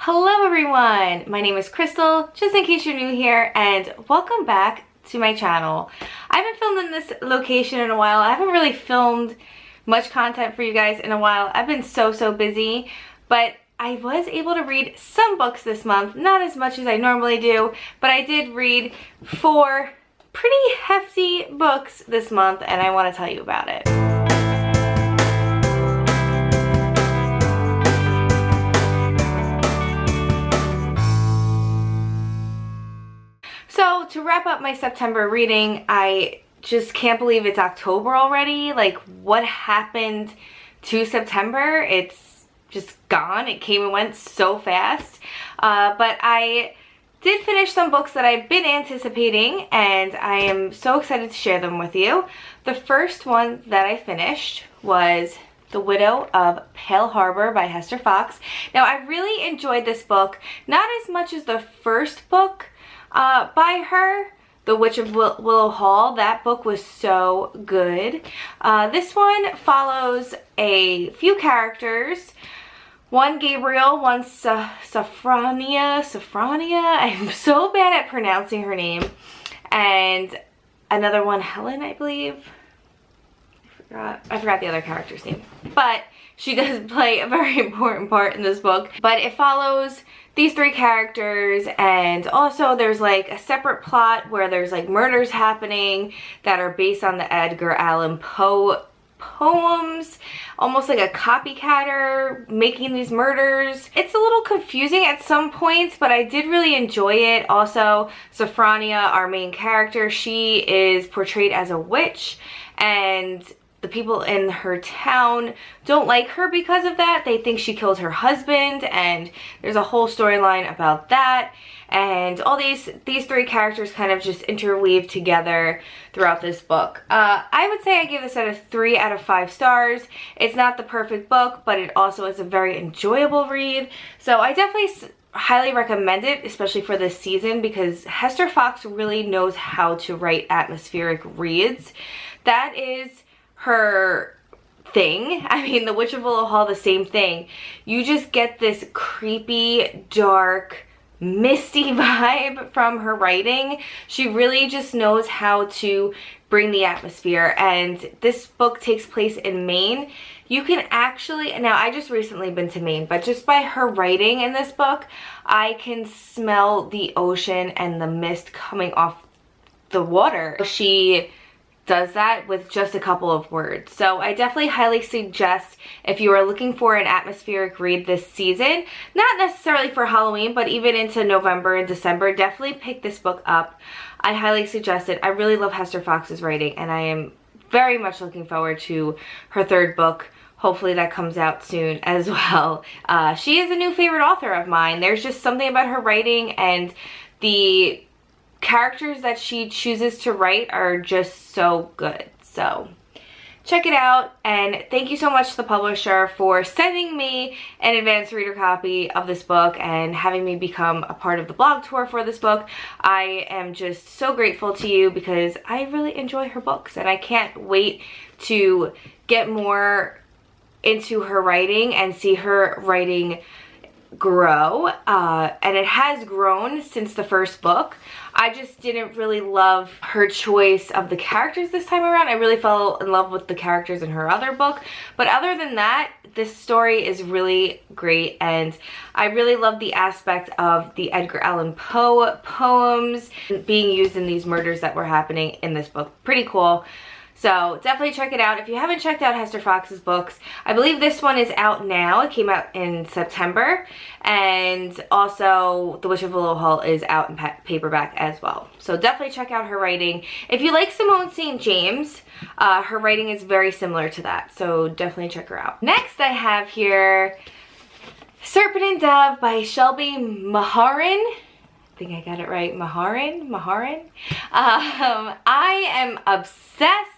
Hello everyone, my name is Crystal, just in case you're new here, and welcome back to my channel. I haven't filmed in this location in a while. I haven't really filmed much content for you guys in a while. I've been so busy, but I was able to read some books this month, not as much as I normally do, but I did read 4 pretty hefty books this month, and I want to tell you about it. So to wrap up my September reading, I just can't believe it's October already. Like, what happened to September? It's just gone. It came and went so fast. But I did finish some books that I've been anticipating, and I am so excited to share them with you. The first one that I finished was The Widow of Pale Harbor by Hester Fox. Now, I really enjoyed this book, not as much as the first book by her, The Witch of Willow Hall. That book was so good. This one follows a few characters. One Gabriel, one Sophronia. I'm so bad at pronouncing her name. And another one, Helen, I believe. I forgot the other character's name. But she does play a very important part in this book. But it follows these 3 characters, and also there's like a separate plot where there's like murders happening that are based on the Edgar Allan Poe poems, almost like a copycatter making these murders. It's a little confusing at some points, but I did really enjoy it. Also, Sophronia, our main character, she is portrayed as a witch, and the people in her town don't like her because of that. They think she killed her husband, and there's a whole storyline about that. And all these 3 characters kind of just interweave together throughout this book. I would say I give this a 3 out of 5 stars. It's not the perfect book, but it also is a very enjoyable read. So I definitely highly recommend it, especially for this season, because Hester Fox really knows how to write atmospheric reads. That is her thing. I mean, The Witch of Willow Hall, the same thing. You just get this creepy, dark, misty vibe from her writing. She really just knows how to bring the atmosphere, and this book takes place in Maine. You can actually, now I just recently been to Maine, but just by her writing in this book, I can smell the ocean and the mist coming off the water. She does that with just a couple of words. So I definitely highly suggest, if you are looking for an atmospheric read this season, not necessarily for Halloween, but even into November and December, definitely pick this book up. I highly suggest it. I really love Hester Fox's writing, and I am very much looking forward to her 3rd book. Hopefully that comes out soon as well. She is a new favorite author of mine. There's just something about her writing, and the characters that she chooses to write are just so good. So check it out, and thank you so much to the publisher for sending me an advanced reader copy of this book and having me become a part of the blog tour for this book. I am just so grateful to you because I really enjoy her books, and I can't wait to get more into her writing and see her writing grow, and it has grown since the first book. I just didn't really love her choice of the characters this time around. I really fell in love with the characters in her other book, but other than that, this story is really great, and I really love the aspect of the Edgar Allan Poe poems being used in these murders that were happening in this book. Pretty cool. So definitely check it out. If you haven't checked out Hester Fox's books, I believe this one is out now. It came out in September. And also The Witch of Willow Hall is out in paperback as well. So definitely check out her writing. If you like Simone St. James, her writing is very similar to that. So definitely check her out. Next I have here Serpent and Dog by Shelby Maharin. I think I got it right. Maharin. I am obsessed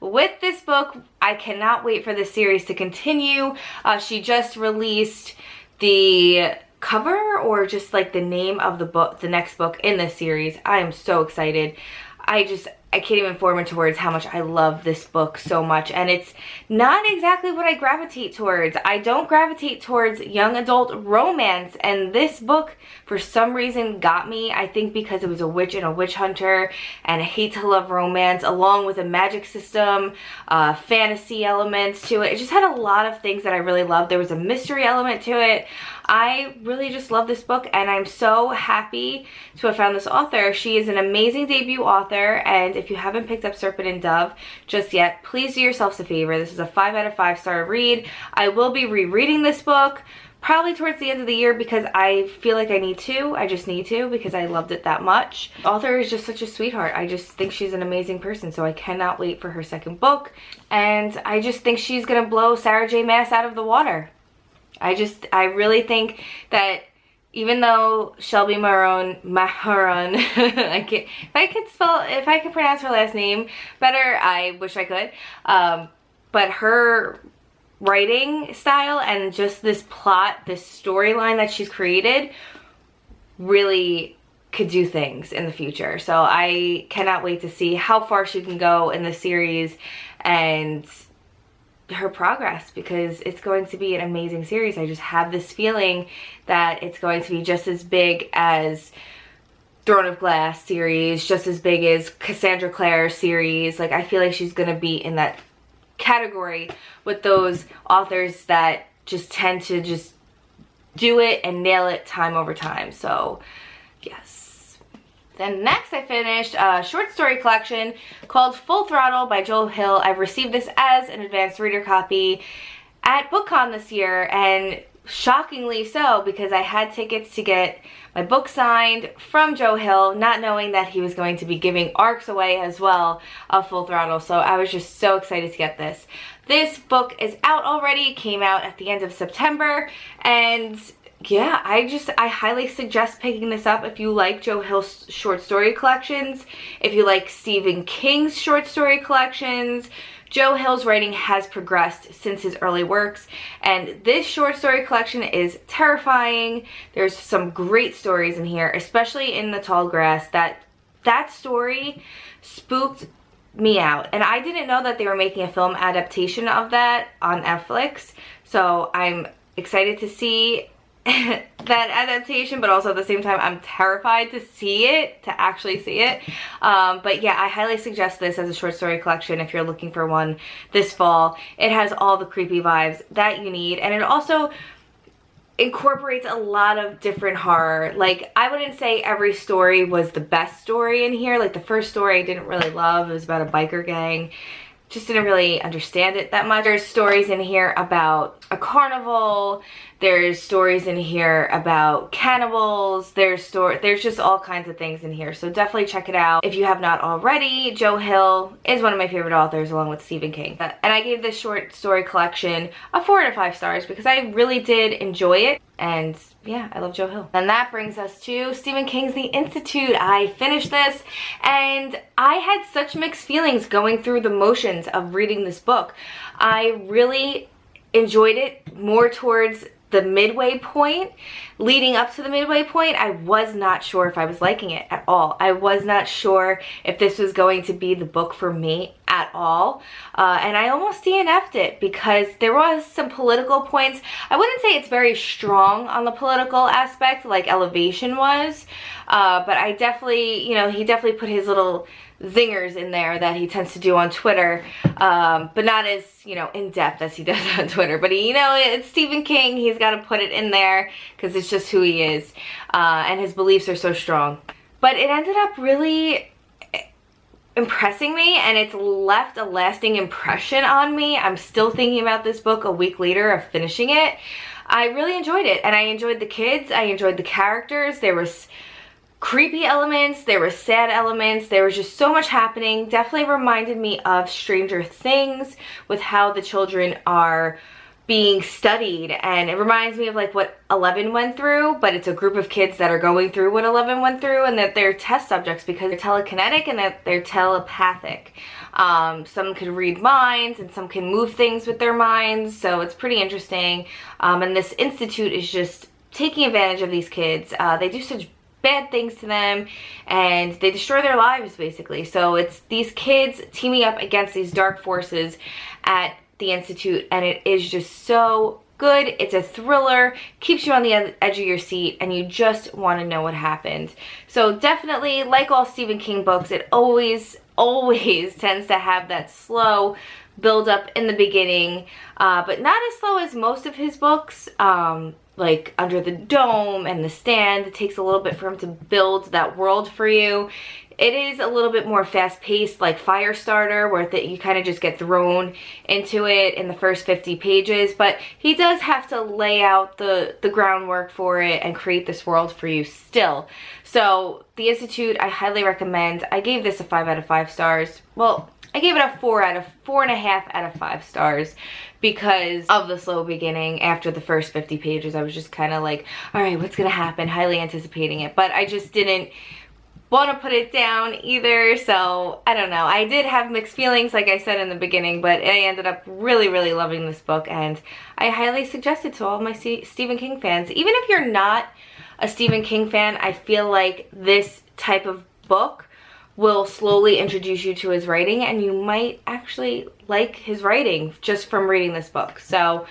with this book. I cannot wait for this series to continue. She just released the cover, or just like the name of the book, the next book in this series. I am so excited. I can't even form into words how much I love this book so much. And it's not exactly what I gravitate towards. I don't gravitate towards young adult romance, and this book for some reason got me. I think because it was a witch and a witch hunter, and I hate to love romance, along with a magic system, fantasy elements to it. It just had a lot of things that I really loved. There was a mystery element to it. I really just love this book, and I'm so happy to have found this author. She is an amazing debut author, and if you haven't picked up Serpent and Dove just yet, please do yourselves a favor. This is a 5 out of 5 star read. I will be rereading this book probably towards the end of the year because I feel like I need to. I just need to because I loved it that much. The author is just such a sweetheart. I just think she's an amazing person, so I cannot wait for her second book. And I just think she's gonna blow Sarah J Maas out of the water. I really think that even though Shelby Maron, if I could pronounce her last name better, I wish I could. But her writing style and just this plot, this storyline that she's created really could do things in the future. So I cannot wait to see how far she can go in the series and her progress, because it's going to be an amazing series. I just have this feeling that it's going to be just as big as Throne of Glass series, just as big as Cassandra Clare series. Like, I feel like she's gonna be in that category with those authors that just tend to just do it and nail it time over time. So yes. Then next I finished a short story collection called Full Throttle by Joel Hill. I've received this as an advanced reader copy at BookCon this year, and shockingly so, because I had tickets to get my book signed from Joe Hill, not knowing that he was going to be giving ARCs away as well of Full Throttle. So I was just so excited to get this. This book is out already. It came out at the end of September, and yeah, I highly suggest picking this up if you like Joe Hill's short story collections, if you like Stephen King's short story collections. Joe Hill's writing has progressed since his early works, and this short story collection is terrifying. There's some great stories in here, especially in The Tall Grass. That story spooked me out, and I didn't know that they were making a film adaptation of that on Netflix, so I'm excited to see that adaptation, but also at the same time I'm terrified to see it, to actually see it. But yeah, I highly suggest this as a short story collection if you're looking for one this fall. It has all the creepy vibes that you need, and it also incorporates a lot of different horror. Like, I wouldn't say every story was the best story in here. Like, the first story I didn't really love. It was about a biker gang. Just didn't really understand it that much. There's stories in here about a carnival. There's stories in here about cannibals. There's just all kinds of things in here. So definitely check it out if you have not already. Joe Hill is one of my favorite authors, along with Stephen King. And I gave this short story collection a 4 out of 5 stars because I really did enjoy it. And yeah, I love Joe Hill. And that brings us to Stephen King's The Institute. I finished this, and I had such mixed feelings going through the motions of reading this book. I really enjoyed it more towards the midway point. Leading up to the midway point, I was not sure if I was liking it at all. I was not sure if this was going to be the book for me at all. And I almost DNF'd it because there was some political points. I wouldn't say it's very strong on the political aspect like Elevation was, but I definitely, you know, he definitely put his little zingers in there that he tends to do on Twitter, but not as, you know, in-depth as he does on Twitter. But he, you know, it's Stephen King. He's got to put it in there because it's just who he is, and his beliefs are so strong. But it ended up really impressing me, and it's left a lasting impression on me. I'm still thinking about this book a week later of finishing it. I really enjoyed it, and I enjoyed the kids. I enjoyed the characters. There was creepy elements, there were sad elements, there was just so much happening. Definitely reminded me of Stranger Things with how the children are being studied, and it reminds me of like what 11 went through, but it's a group of kids that are going through what 11 went through, and that they're test subjects because they're telekinetic and that they're telepathic. Some can read minds and some can move things with their minds, so it's pretty interesting. And this institute is just taking advantage of these kids. They do such bad things to them, and they destroy their lives basically. So it's these kids teaming up against these dark forces at the Institute, and it is just so good. It's a thriller, keeps you on the edge of your seat, and you just want to know what happened. So definitely, like all Stephen King books, it always tends to have that slow build up in the beginning, but not as slow as most of his books. Like Under the Dome and The Stand, it takes a little bit for him to build that world for you. It is a little bit more fast-paced, like Firestarter, where you kind of just get thrown into it in the first 50 pages, but he does have to lay out the groundwork for it and create this world for you still. So The Institute, I highly recommend. I gave this a 5 out of 5 stars. Well, I gave it a 4.5 out of 5 stars because of the slow beginning. After the first 50 pages, I was just kind of like, all right, what's gonna happen? Highly anticipating it, but I just didn't want to put it down either, so I don't know. I did have mixed feelings, like I said in the beginning, but I ended up really loving this book, and I highly suggest it to all my Stephen King fans. Even if you're not a Stephen King fan, I feel like this type of book will slowly introduce you to his writing, and you might actually like his writing just from reading this book. So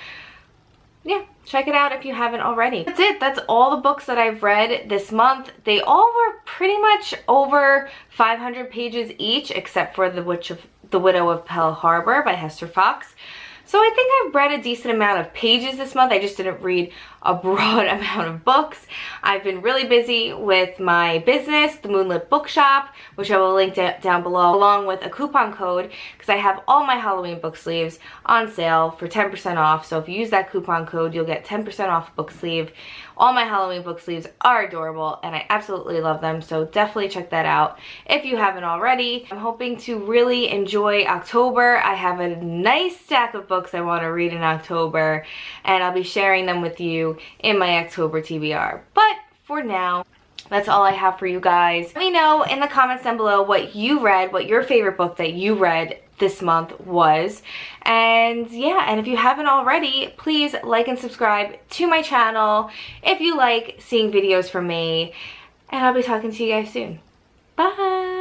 yeah, check it out if you haven't already. That's it. That's all the books that I've read this month. They all were pretty much over 500 pages each, except for The Widow of Pearl Harbor by Hester Fox. So I think I've read a decent amount of pages this month. I just didn't read a broad amount of books. I've been really busy with my business, the Moonlit Bookshop, which I will link down below, along with a coupon code, because I have all my Halloween book sleeves on sale for 10% off. So if you use that coupon code, you'll get 10% off a book sleeve. All my Halloween book sleeves are adorable, and I absolutely love them, so definitely check that out if you haven't already. I'm hoping to really enjoy October. I have a nice stack of books I want to read in October, and I'll be sharing them with you in my October TBR. But for now, that's all I have for you guys. Let me know in the comments down below what you read, what your favorite book that you read this month was. And yeah, and if you haven't already, please like and subscribe to my channel if you like seeing videos from me. And I'll be talking to you guys soon. Bye!